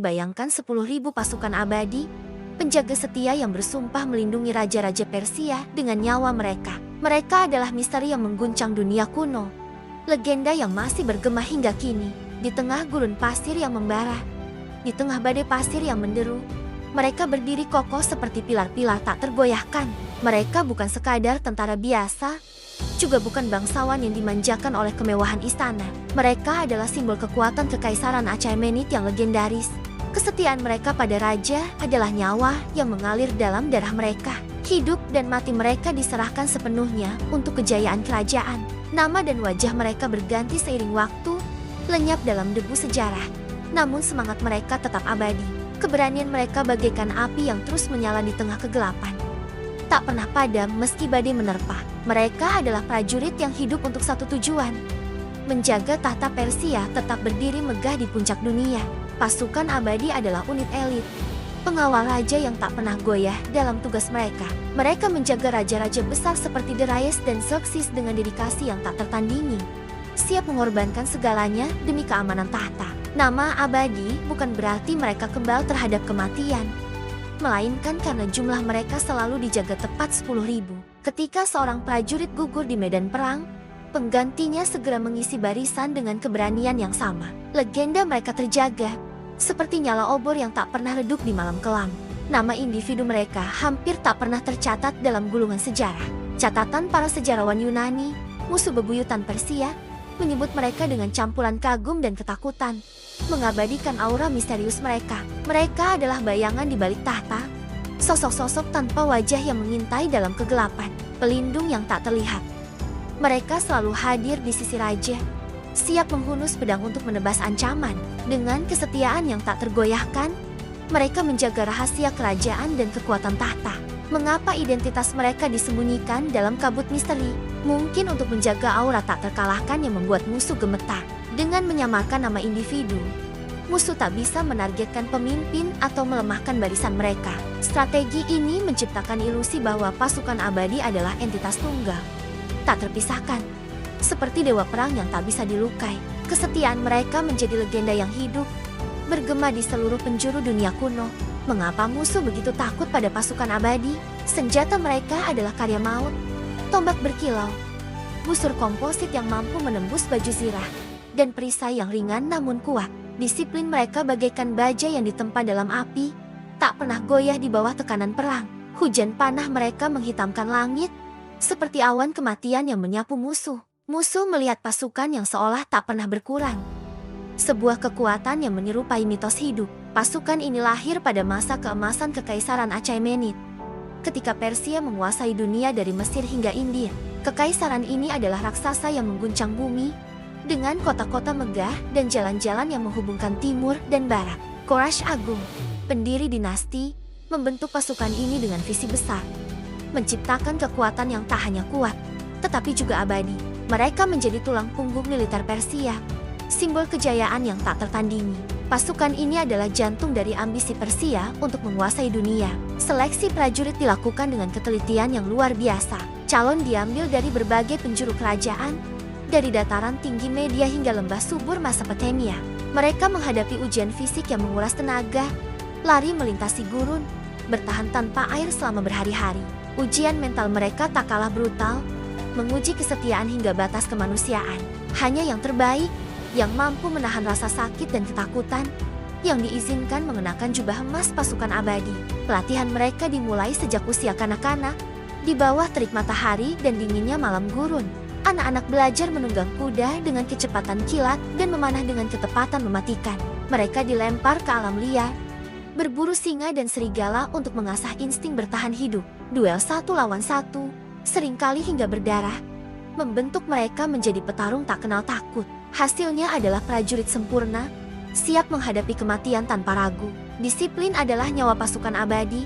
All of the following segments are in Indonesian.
Bayangkan 10.000 pasukan abadi, penjaga setia yang bersumpah melindungi raja-raja Persia dengan nyawa mereka. Mereka adalah misteri yang mengguncang dunia kuno. Legenda yang masih bergema hingga kini, di tengah gurun pasir yang membara, di tengah badai pasir yang menderu, mereka berdiri kokoh seperti pilar-pilar tak tergoyahkan. Mereka bukan sekadar tentara biasa, juga bukan bangsawan yang dimanjakan oleh kemewahan istana. Mereka adalah simbol kekuatan kekaisaran Achaemenid yang legendaris. Kesetiaan mereka pada raja adalah nyawa yang mengalir dalam darah mereka. Hidup dan mati mereka diserahkan sepenuhnya untuk kejayaan kerajaan. Nama dan wajah mereka berganti seiring waktu, lenyap dalam debu sejarah. Namun semangat mereka tetap abadi. Keberanian mereka bagaikan api yang terus menyala di tengah kegelapan. Tak pernah padam meski badai menerpa. Mereka adalah prajurit yang hidup untuk satu tujuan: menjaga tahta Persia tetap berdiri megah di puncak dunia. Pasukan abadi adalah unit elit, pengawal raja yang tak pernah goyah dalam tugas mereka. Mereka menjaga raja-raja besar seperti Darius dan Xerxes dengan dedikasi yang tak tertandingi, siap mengorbankan segalanya demi keamanan tahta. Nama abadi bukan berarti mereka kebal terhadap kematian, melainkan karena jumlah mereka selalu dijaga tepat 10.000. Ketika seorang prajurit gugur di medan perang, penggantinya segera mengisi barisan dengan keberanian yang sama. Legenda mereka terjaga, seperti nyala obor yang tak pernah redup di malam kelam. Nama individu mereka hampir tak pernah tercatat dalam gulungan sejarah. Catatan para sejarawan Yunani, musuh bebuyutan Persia, menyebut mereka dengan campuran kagum dan ketakutan, mengabadikan aura misterius mereka. Mereka adalah bayangan di balik tahta, sosok-sosok tanpa wajah yang mengintai dalam kegelapan, pelindung yang tak terlihat. Mereka selalu hadir di sisi raja, siap menghunus pedang untuk menebas ancaman. Dengan kesetiaan yang tak tergoyahkan, mereka menjaga rahasia kerajaan dan kekuatan tahta. Mengapa identitas mereka disembunyikan dalam kabut misteri? Mungkin untuk menjaga aura tak terkalahkan yang membuat musuh gemetar. Dengan menyamarkan nama individu, musuh tak bisa menargetkan pemimpin atau melemahkan barisan mereka. Strategi ini menciptakan ilusi bahwa pasukan abadi adalah entitas tunggal, tak terpisahkan, seperti dewa perang yang tak bisa dilukai. Kesetiaan mereka menjadi legenda yang hidup, bergema di seluruh penjuru dunia kuno. Mengapa musuh begitu takut pada pasukan abadi? Senjata mereka adalah karya maut, tombak berkilau, busur komposit yang mampu menembus baju zirah, dan perisai yang ringan namun kuat. Disiplin mereka bagaikan baja yang ditempa dalam api, tak pernah goyah di bawah tekanan perang. Hujan panah mereka menghitamkan langit, seperti awan kematian yang menyapu musuh. Musuh melihat pasukan yang seolah tak pernah berkurang. Sebuah kekuatan yang menyerupai mitos hidup. Pasukan ini lahir pada masa keemasan kekaisaran Achaemenid, ketika Persia menguasai dunia dari Mesir hingga India. Kekaisaran ini adalah raksasa yang mengguncang bumi, dengan kota-kota megah dan jalan-jalan yang menghubungkan timur dan barat. Quraisy Agung, pendiri dinasti, membentuk pasukan ini dengan visi besar, menciptakan kekuatan yang tak hanya kuat, tetapi juga abadi. Mereka menjadi tulang punggung militer Persia, simbol kejayaan yang tak tertandingi. Pasukan ini adalah jantung dari ambisi Persia untuk menguasai dunia. Seleksi prajurit dilakukan dengan ketelitian yang luar biasa. Calon diambil dari berbagai penjuru kerajaan, dari dataran tinggi Media hingga lembah subur Mesopotamia. Mereka menghadapi ujian fisik yang menguras tenaga, lari melintasi gurun, bertahan tanpa air selama berhari-hari. Ujian mental mereka tak kalah brutal, menguji kesetiaan hingga batas kemanusiaan. Hanya yang terbaik, yang mampu menahan rasa sakit dan ketakutan, yang diizinkan mengenakan jubah emas pasukan abadi. Pelatihan mereka dimulai sejak usia kanak-kanak, di bawah terik matahari dan dinginnya malam gurun. Anak-anak belajar menunggang kuda dengan kecepatan kilat dan memanah dengan ketepatan mematikan. Mereka dilempar ke alam liar, berburu singa dan serigala untuk mengasah insting bertahan hidup. Duel satu lawan satu, seringkali hingga berdarah, membentuk mereka menjadi petarung tak kenal takut. Hasilnya adalah prajurit sempurna, siap menghadapi kematian tanpa ragu. Disiplin adalah nyawa pasukan abadi,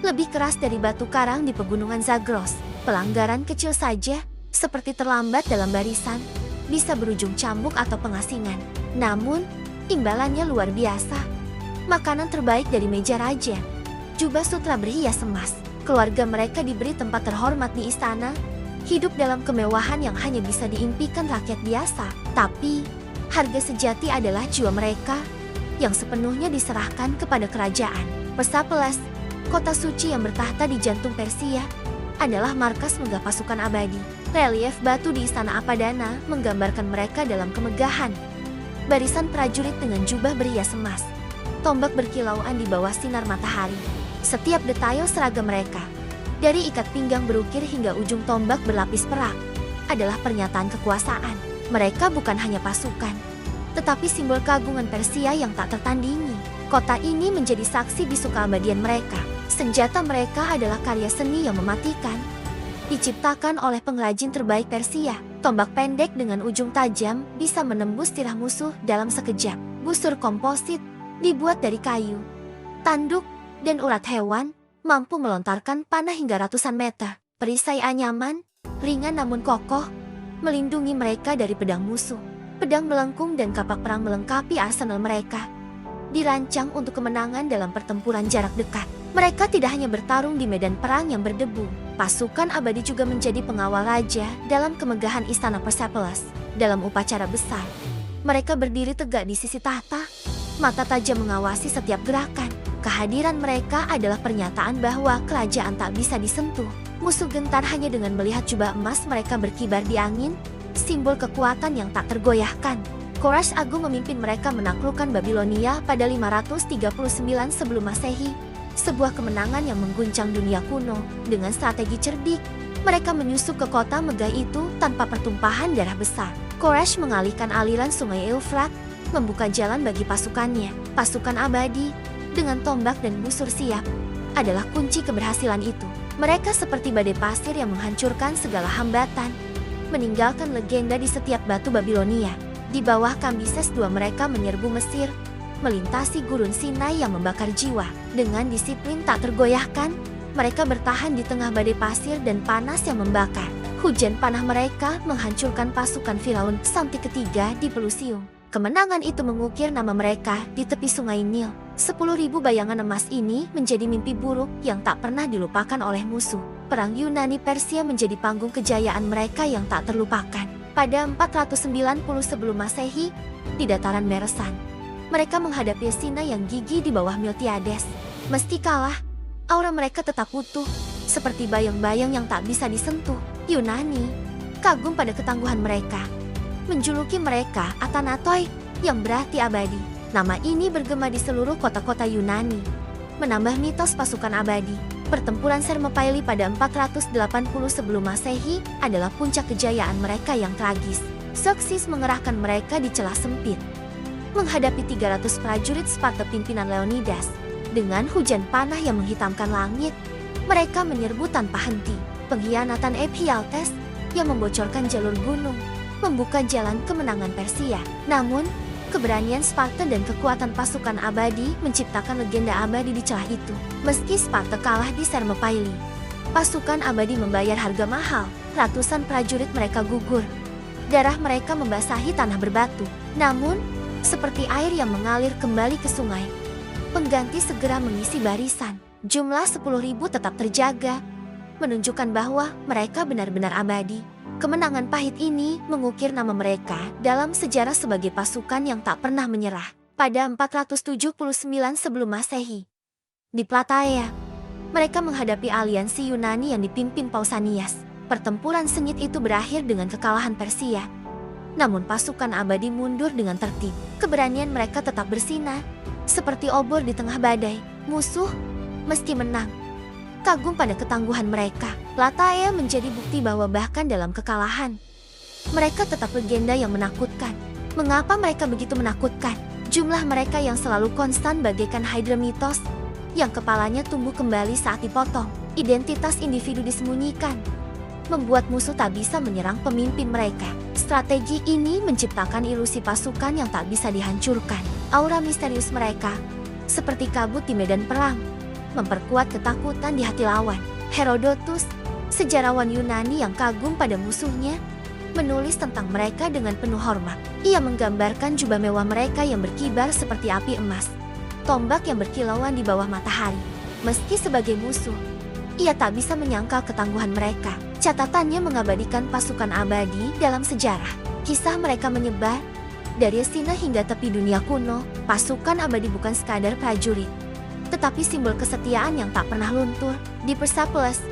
lebih keras dari batu karang di pegunungan Zagros. Pelanggaran kecil saja, seperti terlambat dalam barisan, bisa berujung cambuk atau pengasingan. Namun, imbalannya luar biasa. Makanan terbaik dari meja raja, jubah sutra berhias emas. Keluarga mereka diberi tempat terhormat di istana, hidup dalam kemewahan yang hanya bisa diimpikan rakyat biasa. Tapi, harga sejati adalah jiwa mereka, yang sepenuhnya diserahkan kepada kerajaan. Persepolis, kota suci yang bertahta di jantung Persia, adalah markas megah pasukan abadi. Relief batu di istana Apadana menggambarkan mereka dalam kemegahan. Barisan prajurit dengan jubah berhias emas, tombak berkilauan di bawah sinar matahari. Setiap detail seragam mereka, dari ikat pinggang berukir hingga ujung tombak berlapis perak, adalah pernyataan kekuasaan. Mereka bukan hanya pasukan, tetapi simbol keagungan Persia yang tak tertandingi. Kota ini menjadi saksi bisu keabadian mereka. Senjata mereka adalah karya seni yang mematikan, diciptakan oleh pengrajin terbaik Persia. Tombak pendek dengan ujung tajam bisa menembus tirah musuh dalam sekejap. Busur komposit, dibuat dari kayu, tanduk, dan urat hewan, mampu melontarkan panah hingga ratusan meter. Perisai anyaman, ringan namun kokoh, melindungi mereka dari pedang musuh. Pedang melengkung dan kapak perang melengkapi arsenal mereka, dirancang untuk kemenangan dalam pertempuran jarak dekat. Mereka tidak hanya bertarung di medan perang yang berdebu. Pasukan abadi juga menjadi pengawal raja dalam kemegahan istana Persepolis. Dalam upacara besar, mereka berdiri tegak di sisi tahta, mata tajam mengawasi setiap gerakan. Kehadiran mereka adalah pernyataan bahwa kerajaan tak bisa disentuh. Musuh gentar hanya dengan melihat jubah emas mereka berkibar di angin, simbol kekuatan yang tak tergoyahkan. Koresh Agung memimpin mereka menaklukkan Babilonia pada 539 sebelum Masehi, sebuah kemenangan yang mengguncang dunia kuno. Dengan strategi cerdik, mereka menyusup ke kota megah itu tanpa pertumpahan darah besar. Koresh mengalihkan aliran sungai Eufrat, membuka jalan bagi pasukannya. Pasukan abadi, dengan tombak dan busur siap, adalah kunci keberhasilan itu. Mereka seperti badai pasir yang menghancurkan segala hambatan, meninggalkan legenda di setiap batu Babilonia. Di bawah Kambises II mereka menyerbu Mesir, melintasi gurun Sinai yang membakar jiwa. Dengan disiplin tak tergoyahkan, mereka bertahan di tengah badai pasir dan panas yang membakar. Hujan panah mereka menghancurkan pasukan Firaun sampai ketiga di Pelusium. Kemenangan itu mengukir nama mereka di tepi sungai Nil. 10.000 bayangan emas ini menjadi mimpi buruk yang tak pernah dilupakan oleh musuh. Perang Yunani Persia menjadi panggung kejayaan mereka yang tak terlupakan. Pada 490 sebelum Masehi, di dataran Meresan, mereka menghadapi Sina yang gigih di bawah Miltiades. Meski kalah, aura mereka tetap utuh, seperti bayang-bayang yang tak bisa disentuh. Yunani kagum pada ketangguhan mereka, menjuluki mereka Athanatoi, yang berarti abadi. Nama ini bergema di seluruh kota-kota Yunani, menambah mitos pasukan abadi. Pertempuran Thermopylae pada 480 sebelum Masehi adalah puncak kejayaan mereka yang tragis. Xerxes mengerahkan mereka di celah sempit, menghadapi 300 prajurit Sparta pimpinan Leonidas. Dengan hujan panah yang menghitamkan langit, mereka menyerbu tanpa henti. Pengkhianatan Ephialtes yang membocorkan jalur gunung membuka jalan kemenangan Persia. Namun, keberanian Sparta dan kekuatan pasukan abadi menciptakan legenda abadi di celah itu. Meski Sparta kalah di Thermopylae, pasukan abadi membayar harga mahal. Ratusan prajurit mereka gugur, darah mereka membasahi tanah berbatu. Namun, seperti air yang mengalir kembali ke sungai, pengganti segera mengisi barisan. Jumlah 10.000 tetap terjaga, menunjukkan bahwa mereka benar-benar abadi. Kemenangan pahit ini mengukir nama mereka dalam sejarah sebagai pasukan yang tak pernah menyerah. Pada 479 sebelum Masehi, di Plataea, mereka menghadapi aliansi Yunani yang dipimpin Pausanias. Pertempuran sengit itu berakhir dengan kekalahan Persia. Namun pasukan abadi mundur dengan tertib. Keberanian mereka tetap bersinar, seperti obor di tengah badai. Musuh, meski menang, kagum pada ketangguhan mereka. Plataea menjadi bukti bahwa bahkan dalam kekalahan, mereka tetap legenda yang menakutkan. Mengapa mereka begitu menakutkan? Jumlah mereka yang selalu konstan bagaikan Hydra mitos, yang kepalanya tumbuh kembali saat dipotong. Identitas individu disembunyikan, membuat musuh tak bisa menyerang pemimpin mereka. Strategi ini menciptakan ilusi pasukan yang tak bisa dihancurkan. Aura misterius mereka, seperti kabut di medan perang, memperkuat ketakutan di hati lawan. Herodotus, sejarawan Yunani yang kagum pada musuhnya, menulis tentang mereka dengan penuh hormat. Ia menggambarkan jubah mewah mereka yang berkibar seperti api emas, tombak yang berkilauan di bawah matahari. Meski sebagai musuh, ia tak bisa menyangkal ketangguhan mereka. Catatannya mengabadikan pasukan abadi dalam sejarah. Kisah mereka menyebar, Dari Sina hingga tepi dunia kuno, pasukan abadi bukan sekadar prajurit, tetapi simbol kesetiaan yang tak pernah luntur. Di Persepolis,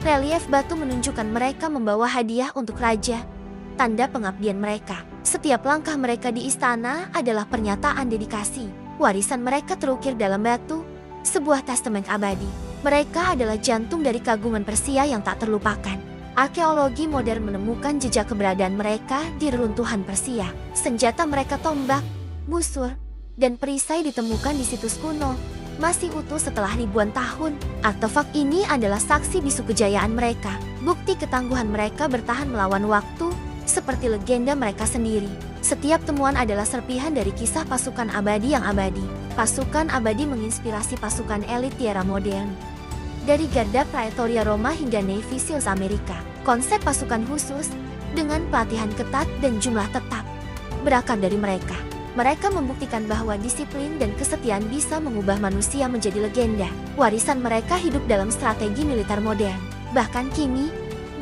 relief batu menunjukkan mereka membawa hadiah untuk raja, tanda pengabdian mereka. Setiap langkah mereka di istana adalah pernyataan dedikasi. Warisan mereka terukir dalam batu, sebuah testament abadi. Mereka adalah jantung dari kagungan Persia yang tak terlupakan. Arkeologi modern menemukan jejak keberadaan mereka di reruntuhan Persia. Senjata mereka tombak, busur, dan perisai ditemukan di situs kuno, masih utuh setelah ribuan tahun. Artefak ini adalah saksi bisu kejayaan mereka, bukti ketangguhan mereka bertahan melawan waktu, seperti legenda mereka sendiri. Setiap temuan adalah serpihan dari kisah pasukan abadi yang abadi. Pasukan abadi menginspirasi pasukan elit di era modern. Dari Garda Praetoria Roma hingga Navy Seals Amerika, konsep pasukan khusus dengan pelatihan ketat dan jumlah tetap berakar dari mereka. Mereka membuktikan bahwa disiplin dan kesetiaan bisa mengubah manusia menjadi legenda. Warisan mereka hidup dalam strategi militer modern. Bahkan kini,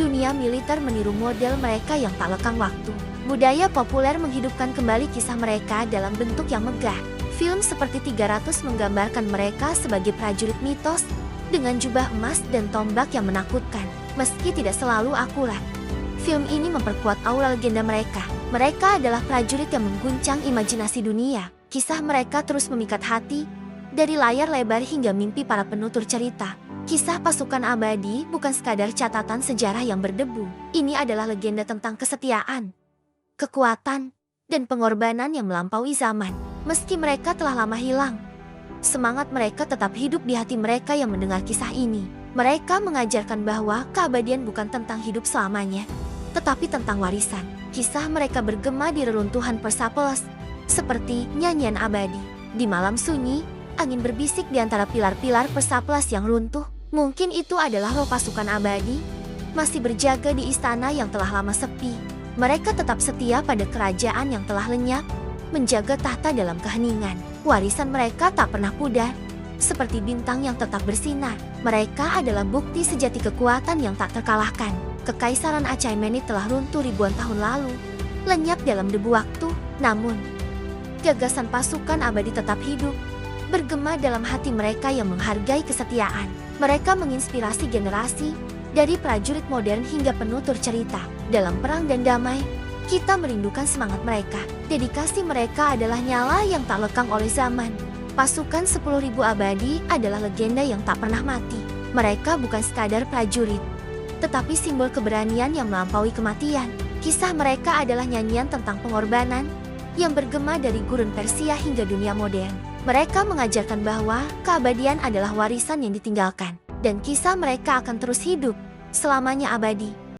dunia militer meniru model mereka yang tak lekang waktu. Budaya populer menghidupkan kembali kisah mereka dalam bentuk yang megah. Film seperti 300 menggambarkan mereka sebagai prajurit mitos, dengan jubah emas dan tombak yang menakutkan. Meski tidak selalu akurat, film ini memperkuat aura legenda mereka. Mereka adalah prajurit yang mengguncang imajinasi dunia. Kisah mereka terus memikat hati, dari layar lebar hingga mimpi para penutur cerita. Kisah pasukan abadi bukan sekadar catatan sejarah yang berdebu. Ini adalah legenda tentang kesetiaan, kekuatan, dan pengorbanan yang melampaui zaman. Meski mereka telah lama hilang, semangat mereka tetap hidup di hati mereka yang mendengar kisah ini. Mereka mengajarkan bahwa keabadian bukan tentang hidup selamanya, tetapi tentang warisan. Kisah mereka bergema di reruntuhan Persepolis, seperti nyanyian abadi. Di malam sunyi, angin berbisik di antara pilar-pilar Persepolis yang runtuh. Mungkin itu adalah roh pasukan abadi, masih berjaga di istana yang telah lama sepi. Mereka tetap setia pada kerajaan yang telah lenyap, menjaga tahta dalam keheningan. Warisan mereka tak pernah pudar, seperti bintang yang tetap bersinar. Mereka adalah bukti sejati kekuatan yang tak terkalahkan. Kekaisaran Achaemenid telah runtuh ribuan tahun lalu, lenyap dalam debu waktu. Namun, gagasan pasukan abadi tetap hidup, bergema dalam hati mereka yang menghargai kesetiaan. Mereka menginspirasi generasi, dari prajurit modern hingga penutur cerita. Dalam perang dan damai, kita merindukan semangat mereka. Dedikasi mereka adalah nyala yang tak lekang oleh zaman. Pasukan 10.000 abadi adalah legenda yang tak pernah mati. Mereka bukan sekadar prajurit, tetapi simbol keberanian yang melampaui kematian. Kisah mereka adalah nyanyian tentang pengorbanan yang bergema dari gurun Persia hingga dunia modern. Mereka mengajarkan bahwa keabadian adalah warisan yang ditinggalkan, dan kisah mereka akan terus hidup selamanya abadi.